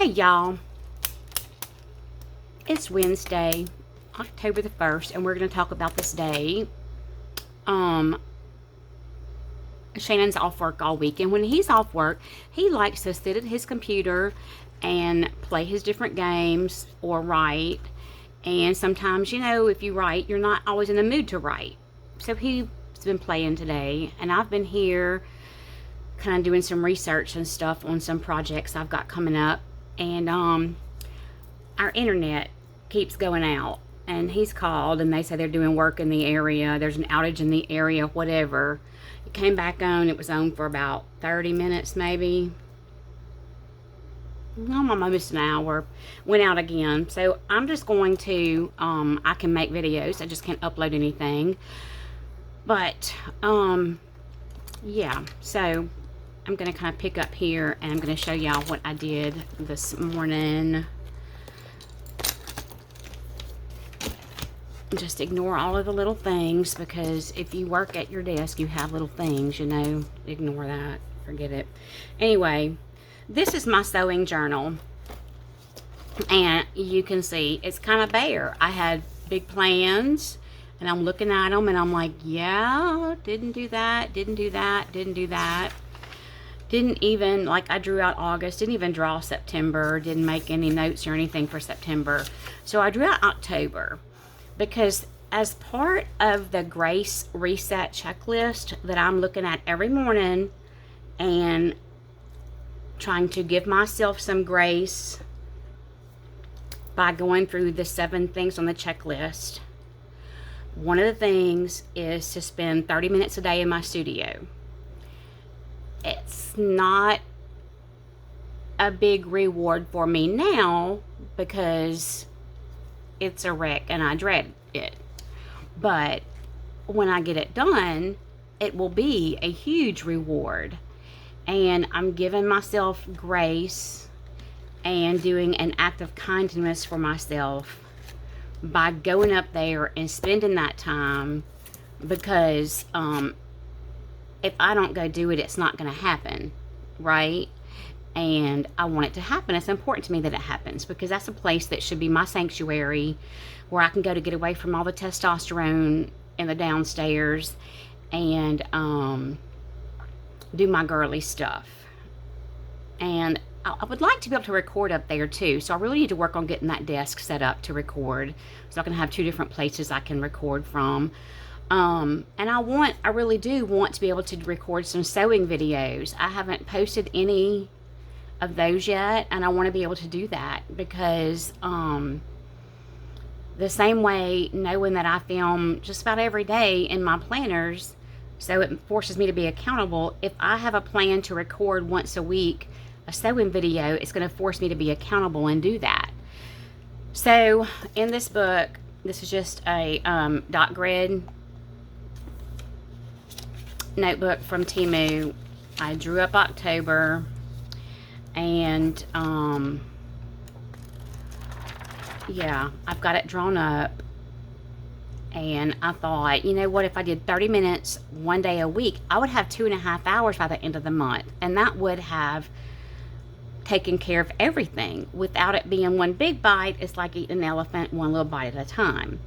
Hey y'all, it's Wednesday, October the 1st, and we're going to talk about this day. Shannon's off work all week, and when he's off work, he likes to sit at his computer and play his different games or write. And sometimes, if you write, you're not always in the mood to write. So he's been playing today, and I've been here kind of doing some research and stuff on some projects I've got coming up. And our internet keeps going out, and he's called and they say they're doing work in the area, there's an outage in the area, whatever. It came back on, it was on for about 30 minutes maybe, almost an hour, went out again. So I'm just going to I can make videos, I just can't upload anything. But yeah, so I'm going to kind of pick up here, and I'm going to show y'all what I did this morning. Just ignore all of the little things, because if you work at your desk, you have little things, ignore that, forget it. Anyway, this is my sewing journal, and you can see it's kind of bare. I had big plans, and I'm looking at them, and I'm like, yeah, didn't do that, didn't do that, didn't do that. Didn't even, I drew out August, didn't even draw September, didn't make any notes or anything for September. So I drew out October, because as part of the Grace Reset checklist that I'm looking at every morning and trying to give myself some grace by going through the 7 things on the checklist, one of the things is to spend 30 minutes a day in my studio. It's not a big reward for me now because it's a wreck and I dread it. But when I get it done, it will be a huge reward. And I'm giving myself grace and doing an act of kindness for myself by going up there and spending that time, because if I don't go do it, it's not going to happen, right? And I want it to happen. It's important to me that it happens, because that's a place that should be my sanctuary, where I can go to get away from all the testosterone in the downstairs and do my girly stuff. And I would like to be able to record up there too, so I really need to work on getting that desk set up to record, so I can have 2 different places I can record from. And I really do want to be able to record some sewing videos. I haven't posted any of those yet, and I want to be able to do that, because the same way, knowing that I film just about every day in my planners, so it forces me to be accountable. If I have a plan to record once a week a sewing video, it's going to force me to be accountable and do that. So in this book, this is just a dot grid notebook from Temu. I drew up October, and yeah, I've got it drawn up. And I thought, you know what, if I did 30 minutes one day a week, I would have 2.5 hours by the end of the month, and that would have taken care of everything without it being one big bite. It's like eating an elephant one little bite at a time.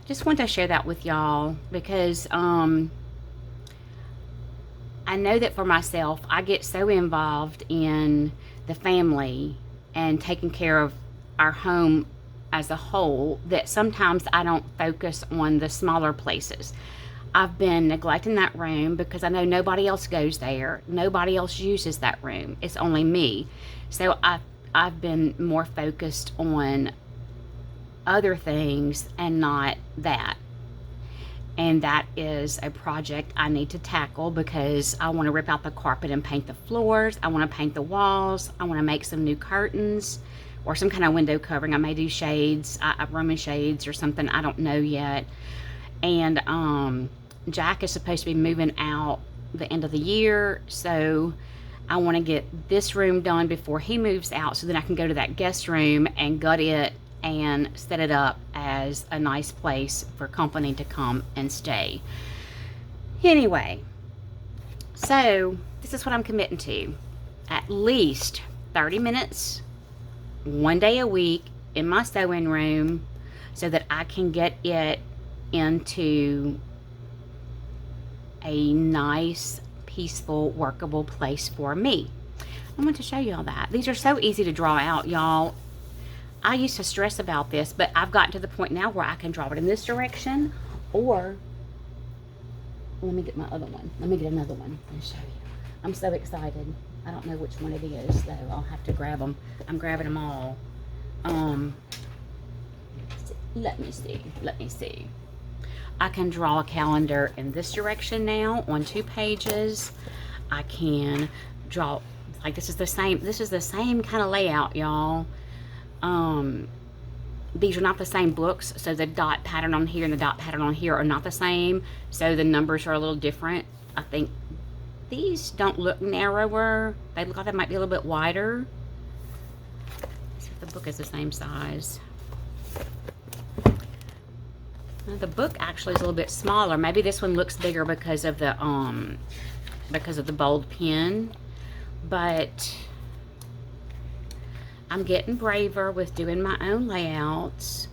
Just wanted to share that with y'all, because I know that for myself, I get so involved in the family and taking care of our home as a whole that sometimes I don't focus on the smaller places. I've been neglecting that room because I know nobody else goes there. Nobody else uses that room. It's only me. So I've been more focused on other things and not that. And that is a project I need to tackle, because I want to rip out the carpet and paint the floors. I want to paint the walls. I want to make some new curtains or some kind of window covering. I may do shades, Roman shades or something. I don't know yet. And Jack is supposed to be moving out the end of the year, so I want to get this room done before he moves out, so then I can go to that guest room and gut it and set it up as a nice place for company to come and stay. Anyway, so this is what I'm committing to. At least 30 minutes one day a week in my sewing room so that I can get it into a nice, peaceful, workable place for me. I want to show you all that. These are so easy to draw out, y'all. I used to stress about this, but I've gotten to the point now where I can draw it in this direction, or let me get my other one. Let me get another one and show you. I'm so excited. I don't know which one it is, though. I'll have to grab them. I'm grabbing them all. Let me see. I can draw a calendar in this direction now on 2 pages. I can draw, like this is the same kind of layout, y'all. These are not the same books, so the dot pattern on here and the dot pattern on here are not the same, so the numbers are a little different. I think these don't look narrower. They look like they might be a little bit wider. Let's see if the book is the same size. The book actually is a little bit smaller. Maybe this one looks bigger because of the bold pen, but I'm getting braver with doing my own layouts.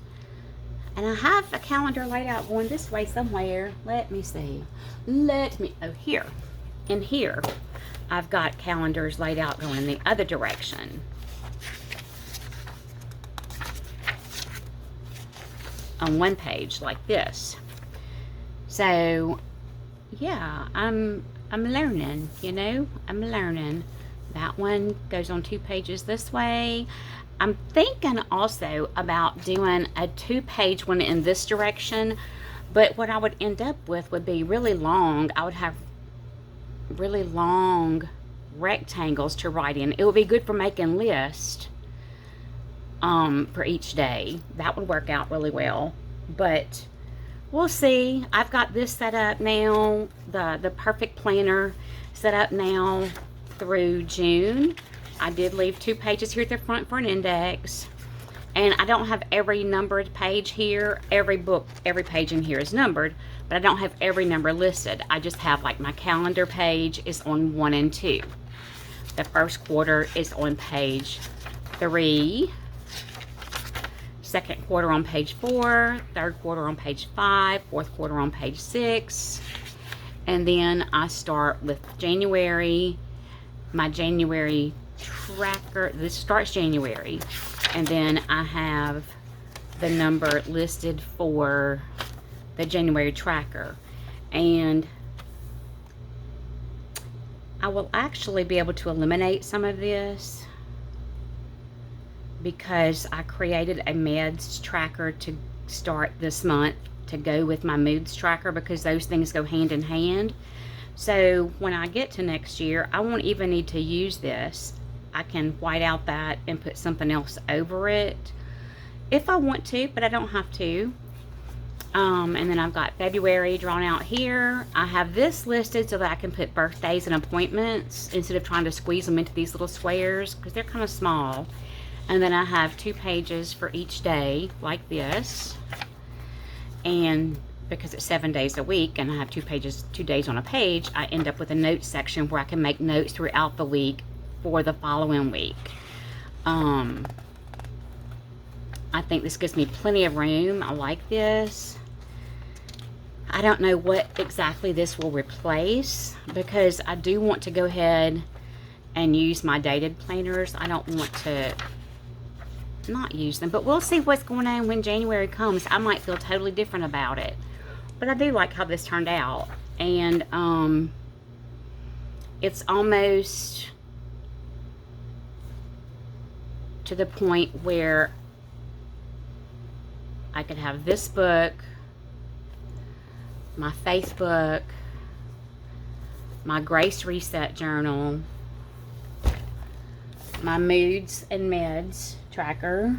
And I have a calendar laid out going this way somewhere. Let me see. Oh, here. In here, I've got calendars laid out going in the other direction. On one page like this. So yeah, I'm learning, you know. I'm learning. That one goes on 2 pages this way. I'm thinking also about doing a 2-page one in this direction, but what I would end up with would be really long. I would have really long rectangles to write in. It would be good for making lists for each day. That would work out really well, but we'll see. I've got this set up now, the perfect planner set up now through June. I did leave 2 pages here at the front for an index, and I don't have every numbered page here. Every page in here is numbered, but I don't have every number listed. I just have, like, my calendar page is on 1 and 2. The first quarter is on page 3. Second quarter on page 4, third quarter on page 5, fourth quarter on page 6, and then I start with January, my January tracker. This starts January, and then I have the number listed for the January tracker, and I will actually be able to eliminate some of this because I created a meds tracker to start this month to go with my moods tracker, because those things go hand in hand. So when I get to next year, I won't even need to use this. I can white out that and put something else over it if I want to, but I don't have to. And then I've got February drawn out here. I have this listed so that I can put birthdays and appointments instead of trying to squeeze them into these little squares, because they're kind of small. And then I have 2 pages for each day like this, and because it's 7 days a week and I have 2 pages, 2 days on a page, I end up with a notes section where I can make notes throughout the week for the following week. I think this gives me plenty of room. I like this. I don't know what exactly this will replace, because I do want to go ahead and use my dated planners. I don't want to not use them, but we'll see what's going on when January comes. I might feel totally different about it, but I do like how this turned out. And it's almost to the point where I could have this book, my faith book, my Grace Reset journal, my moods and meds tracker.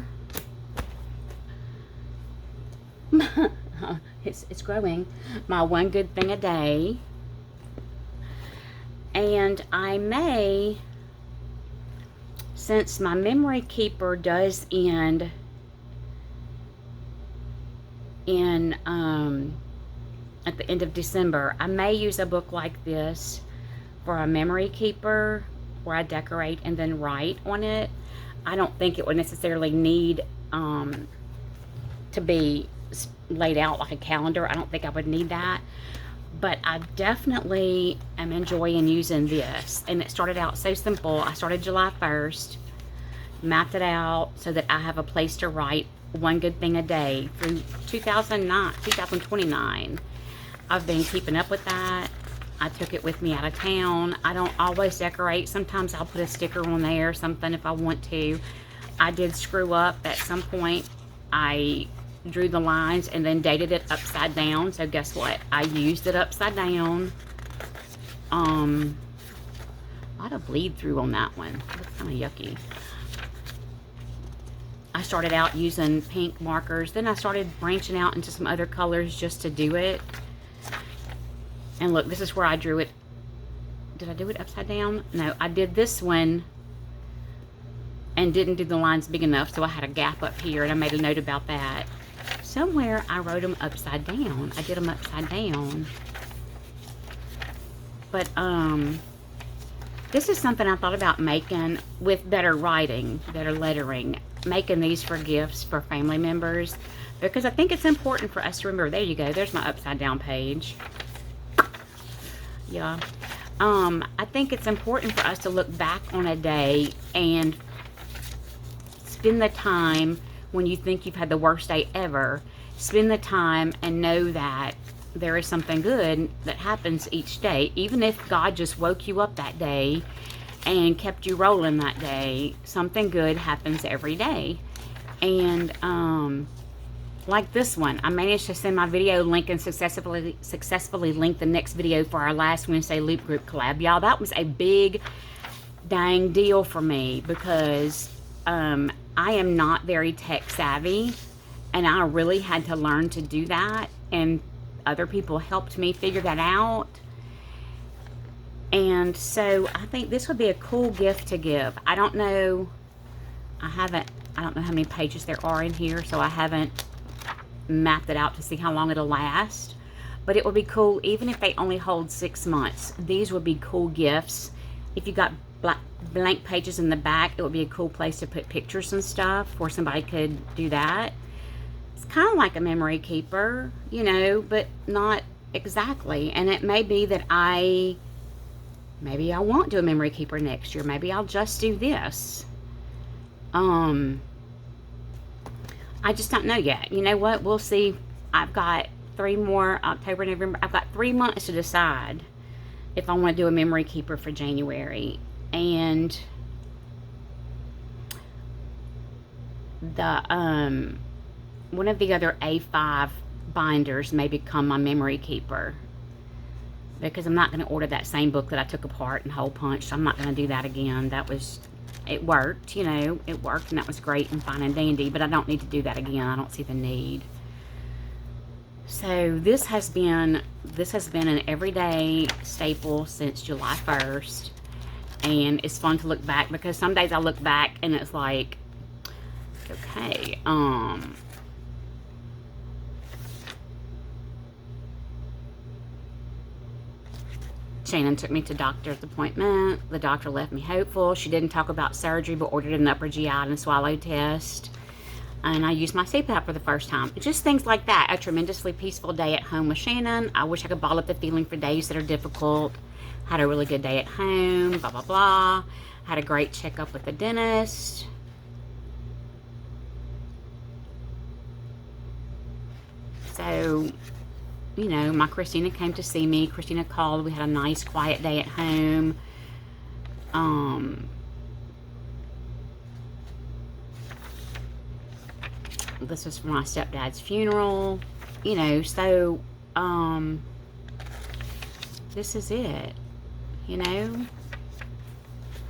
It's growing. My one good thing a day. And I may, since my memory keeper does end in at the end of December, I may use a book like this for a memory keeper where I decorate and then write on it. I don't think it would necessarily need to be laid out like a calendar. I don't think I would need that. But I definitely am enjoying using this. And it started out so simple. I started July 1st, mapped it out so that I have a place to write one good thing a day through 2029. I've been keeping up with that. I took it with me out of town. I don't always decorate. Sometimes I'll put a sticker on there or something if I want to. I did screw up at some point. I drew the lines and then dated it upside down. So guess what? I used it upside down. A lot of bleed through on that one. That's kind of yucky. I started out using pink markers. Then I started branching out into some other colors just to do it. And look, this is where I drew it. Did I do it upside down? No, I did this one and didn't do the lines big enough, so I had a gap up here, and I made a note about that. Somewhere I wrote them upside down. I did them upside down. But this is something I thought about making with better writing, better lettering, making these for gifts for family members, because I think it's important for us to remember. There you go. There's my upside down page. Yeah. I think it's important for us to look back on a day and spend the time when you think you've had the worst day ever. Spend the time and know that there is something good that happens each day. Even if God just woke you up that day and kept you rolling that day, something good happens every day. And like this one, I managed to send my video link and successfully link the next video for our last Wednesday Loop Group collab. Y'all, that was a big dang deal for me, because I am not very tech savvy, and I really had to learn to do that, and other people helped me figure that out. And so I think this would be a cool gift to give. I don't know, I don't know how many pages there are in here, so I haven't mapped it out to see how long it'll last, but it would be cool even if they only hold 6 months. These would be cool gifts. If you got blank pages in the back, it would be a cool place to put pictures and stuff, where somebody could do that. It's kind of like a memory keeper, you know, but not exactly. And it may be that maybe I won't do a memory keeper next year. Maybe I'll just do this. I just don't know yet. You know what? We'll see. I've got 3 more, October, November. I've got 3 months to decide if I want to do a memory keeper for January. And the one of the other A5 binders may become my memory keeper, because I'm not going to order that same book that I took apart and hole punched. I'm not going to do that again. It worked, you know, it worked, and that was great and fine and dandy, but I don't need to do that again. I don't see the need. So this has been an everyday staple since July 1st, and it's fun to look back, because some days I look back and it's like, okay, Shannon took me to doctor's appointment. The doctor left me hopeful. She didn't talk about surgery, but ordered an upper GI and swallow test. And I used my CPAP for the first time. Just things like that. A tremendously peaceful day at home with Shannon. I wish I could bottle up the feeling for days that are difficult. Had a really good day at home, blah, blah, blah. Had a great checkup with the dentist. So, you know, my Christina came to see me. Christina called. We had a nice, quiet day at home. This was for my stepdad's funeral. You know, so, this is it. You know?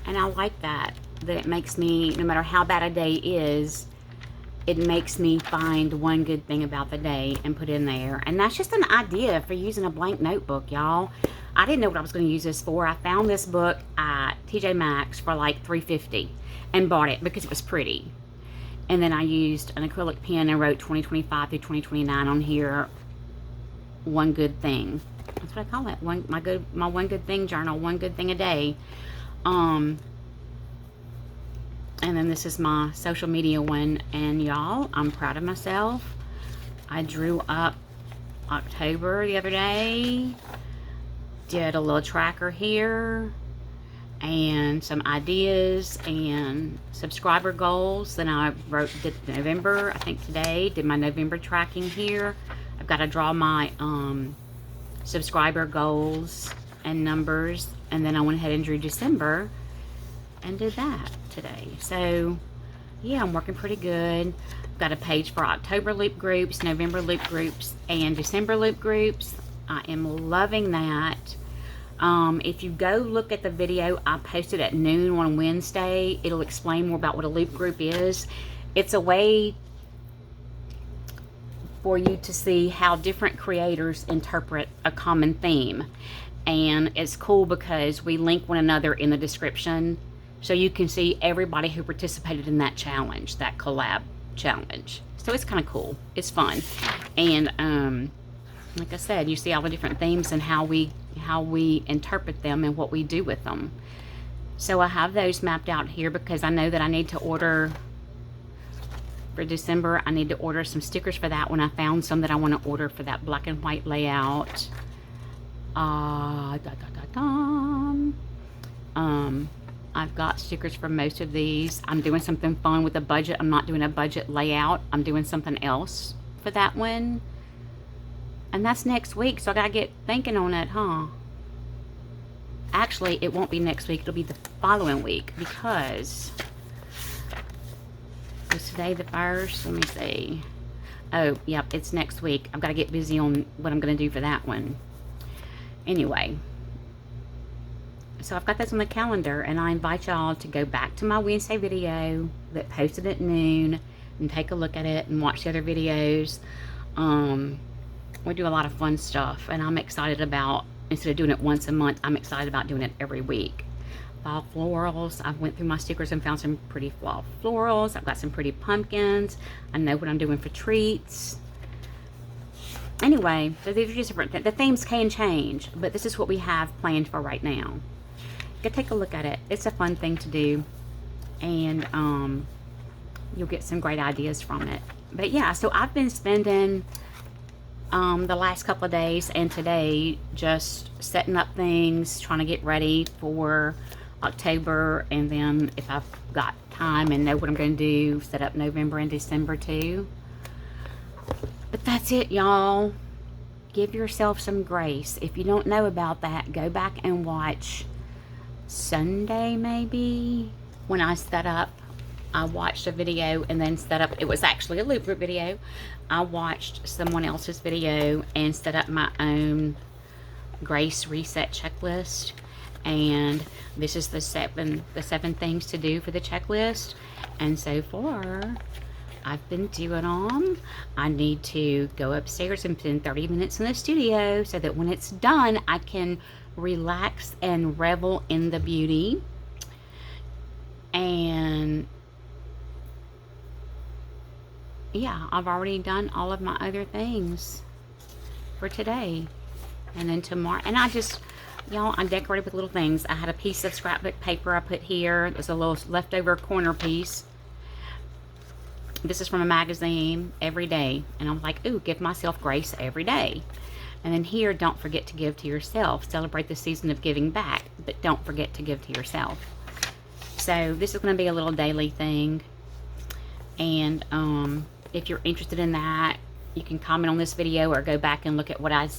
And I like that it makes me, no matter how bad a day is, it makes me find one good thing about the day and put in there. And that's just an idea for using a blank notebook, y'all. I didn't know what I was going to use this for. I found this book at TJ Maxx for like $3.50 and bought it because it was pretty. And then I used an acrylic pen and wrote 2025 through 2029 on here. One good thing. That's what I call it. My one good thing journal. One good thing a day. And then this is my social media one, and y'all, I'm proud of myself. I drew up October the other day, did a little tracker here, and some ideas and subscriber goals. Then I did November, I think today, did my November tracking here. I've got to draw my subscriber goals and numbers, and then I went ahead and drew December and did that today. So yeah, I'm working pretty good. I've got a page for October loop groups, November loop groups, and December loop groups. I am loving that. If you go look at the video I posted at noon on Wednesday, it'll explain more about what a loop group is. It's a way for you to see how different creators interpret a common theme. And it's cool because we link one another in the description, so you can see everybody who participated in that challenge, that collab challenge. So it's kind of cool. It's fun. And like I said, you see all the different themes and how we interpret them and what we do with them. So I have those mapped out here because I know that I need to order for December. I need to order some stickers for that one. I found some that I want to order for that black and white layout. I've got stickers for most of these. I'm doing something fun with a budget. I'm not doing a budget layout. I'm doing something else for that one. And that's next week, so I gotta get thinking on it, huh? Actually, it won't be next week. It'll be the following week because is today the 1st? Let me see. Oh, yep, it's next week. I've got to get busy on what I'm going to do for that one. Anyway, so I've got this on the calendar, and I invite y'all to go back to my Wednesday video that posted at noon and take a look at it and watch the other videos. We do a lot of fun stuff, and I'm excited about, instead of doing it once a month, I'm excited about doing it every week. Fall florals. I went through my stickers and found some pretty fall florals. I've got some pretty pumpkins. I know what I'm doing for treats. Anyway, so these are just different. The themes can change, but this is what we have planned for right now. Go take a look at it. It's a fun thing to do, and you'll get some great ideas from it. But yeah, so I've been spending the last couple of days and today just setting up things, trying to get ready for October, and then if I've got time and know what I'm going to do, set up November and December too. But that's it, y'all. Give yourself some grace. If you don't know about that, go back and watch Sunday maybe when I set up. I watched a video and then set up, it was actually a loop group video. I watched someone else's video and set up my own grace reset checklist. And this is the seven things to do for the checklist. And so far, I've been doing them. I need to go upstairs and spend 30 minutes in the studio so that when it's done, I can relax and revel in the beauty. And yeah, I've already done all of my other things for today. And then tomorrow, and I just, y'all, I decorated with little things. I had a piece of scrapbook paper I put here. There's a little leftover corner piece. This is from a magazine, Every Day. And I'm like, ooh, give myself grace every day. And then here, don't forget to give to yourself. Celebrate the season of giving back, but don't forget to give to yourself. So this is going to be a little daily thing. And if you're interested in that, you can comment on this video or go back and look at what I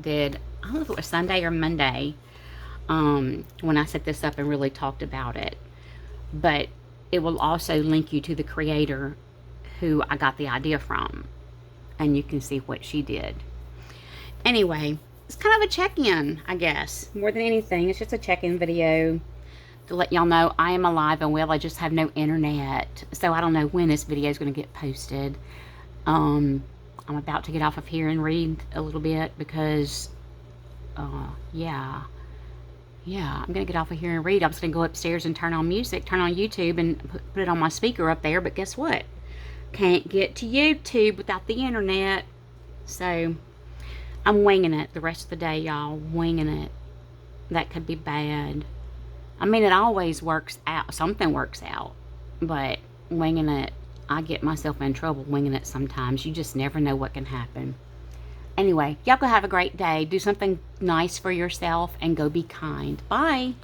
did. I don't know if it was Sunday or Monday when I set this up and really talked about it. But it will also link you to the creator who I got the idea from, and you can see what she did. Anyway, it's kind of a check-in, I guess. More than anything, it's just a check-in video to let y'all know I am alive and well. I just have no internet, so I don't know when this video is going to get posted. I'm about to get off of here and read a little bit because yeah, I'm gonna get off of here and read. I'm just gonna go upstairs and turn on music, turn on YouTube, and put it on my speaker up there. But guess what? Can't get to YouTube without the internet. So I'm winging it the rest of the day, y'all. Winging it. That could be bad. I mean, it always works out. Something works out. But winging it, I get myself in trouble winging it sometimes. You just never know what can happen. Anyway, y'all go have a great day. Do something nice for yourself and go be kind. Bye.